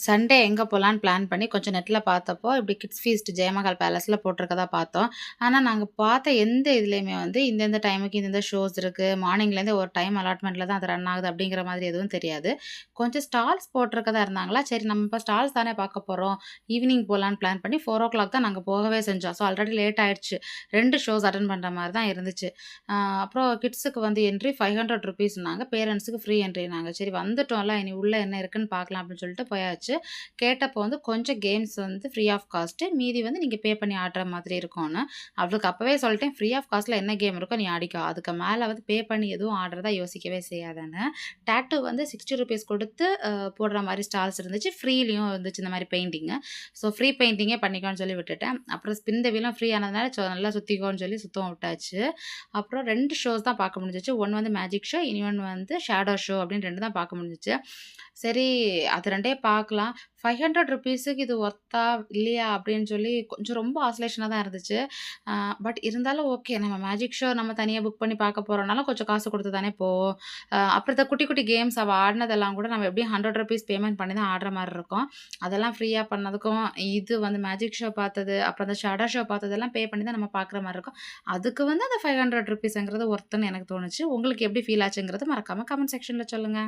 Sunday எங்க போலான்னு plan பண்ணி கொஞ்சம் நெட்ல பார்த்தப்போ, இப்படி கிட்ஸ் ஃபீஸ்ட் ஜெயமஹால் பேலஸ்ல போட்டிருக்கதா பார்த்தோம். ஆனா, நாங்க பார்த்த எந்த இதுலயுமே வந்து இந்தந்த டைமுக்கு இந்தந்த ஷோஸ் இருக்கு. மார்னிங்லேருந்து ஒரு டைம் அலாட்மெண்ட்ல தான் அது ரன் ஆகுது அப்படிங்கிற மாதிரி எதுவும் தெரியாது. கொஞ்சம் ஸ்டால்ஸ் போட்டிருக்கதா இருந்தாங்களா, சரி நம்ம இப்ப ஸ்டால்ஸ் தானே பார்க்க போறோம். ஈவினிங் போலான்னு பிளான் பண்ணி 4:00 தான் நாங்க போகவே செஞ்சோம். ஸோ ஆல்ரெடி லேட் ஆயிடுச்சு. 2 ஷோஸ் அட்டெண்ட் பண்ற மாரி தான் இருந்துச்சு. அப்புறம் கிட்ஸுக்கு வந்து என்ட்ரி ₹500னாங்க. பேரண்ட்ஸுக்கு ஃப்ரீ என்ட்ரினாங்க. சரி வந்துட்டோம்ல, இனி உள்ள என்ன இருக்குன்னு பார்க்கலாம் அப்படின்னு சொல்லிட்டு போயாச்சு. கேட்டப்போ வந்து கொஞ்சம் கேம்ஸ் வந்து ஃப்ரீ ஆஃப் காஸ்ட்டு. மீதி வந்து நீங்க பே பண்ணி ஆடுற மாதிரி இருக்கும்னு. அவளுக்கு அப்பவே சொல்லிட்டேன், "ஃப்ரீ ஆஃப் காஸ்ட்ல என்ன கேம் இருக்கோ நீ ஆடிக்கோ. அதுக்கு மேல வந்து பே பண்ணி எதுவும் ஆடுறதா யோசிக்கவே செய்யாதன்னு." டாட்டூ வந்து ₹60 கொடுத்து போடுற மாரி ஸ்டால்ஸ் இருந்துச்சு. ஃப்ரீலயும் இருந்துச்சு இந்த மாரி பெயிண்டிங்கு. ஸோ ஃப்ரீ பெயிண்டிங்கே பண்ணிக்கோன்னு சொல்லி விட்டுட்டேன். அப்புறம் ஸ்பின் த வீலும் ஃப்ரீ ஆனதுனால நல்லா சுத்திக்கோன்னு சொல்லி சுத்தவும் விட்டாச்சு. அப்புறம் 2 ஷோஸ் தான் பார்க்க முடிஞ்சுச்சு. ஒண்ணு வந்து மேஜிக் ஷோ, இன்னொன்னு வந்து ஷேடோ ஷோ அப்படின்னு 2 தான் பார்க்க முடிஞ்சுச்சு. சரி அது 2டே பார்க்கலாம். ₹500க்கு இது ஒர்த்தா? இல்லையா? அப்படின்னு சொல்லி கொஞ்சம் ரொம்ப ஆசோலேஷனா தான் இருந்துச்சு. அ பட் இருந்தாலும் ஓகே. நம்ம மேஜிக் ஷோ நம்ம தனியா புக் பண்ணி பார்க்க போறோம்னாலும் கொஞ்சம் காசு குடுத்து தானே போவோம். அப்புறம் இந்த குட்டி குட்டி கேம்ஸ் அவ ஆடினதெல்லாம் கூட நம்ம எப்படியும் ₹100 பேமெண்ட் பண்ணி தான் ஆடுற மாரி இருக்கும். அதெல்லாம் ஃப்ரீயா பண்ணதுக்கும், இது வந்து மேஜிக் ஷோ பார்த்தது, அப்புறம் அந்த ஷேடோ ஷோ பார்த்ததெல்லாம் பே பண்ணி தான் நம்ம பார்க்குற மாரி இருக்கும். அதுக்கு வந்து அந்த ₹500ங்கிறது ஒர்த்துன்னு எனக்கு தோணுச்சு. உங்களுக்கு எப்படி ஃபீல் ஆச்சுங்கிறத மறக்காம கமெண்ட் செக்ஷன்ல சொல்லுங்க.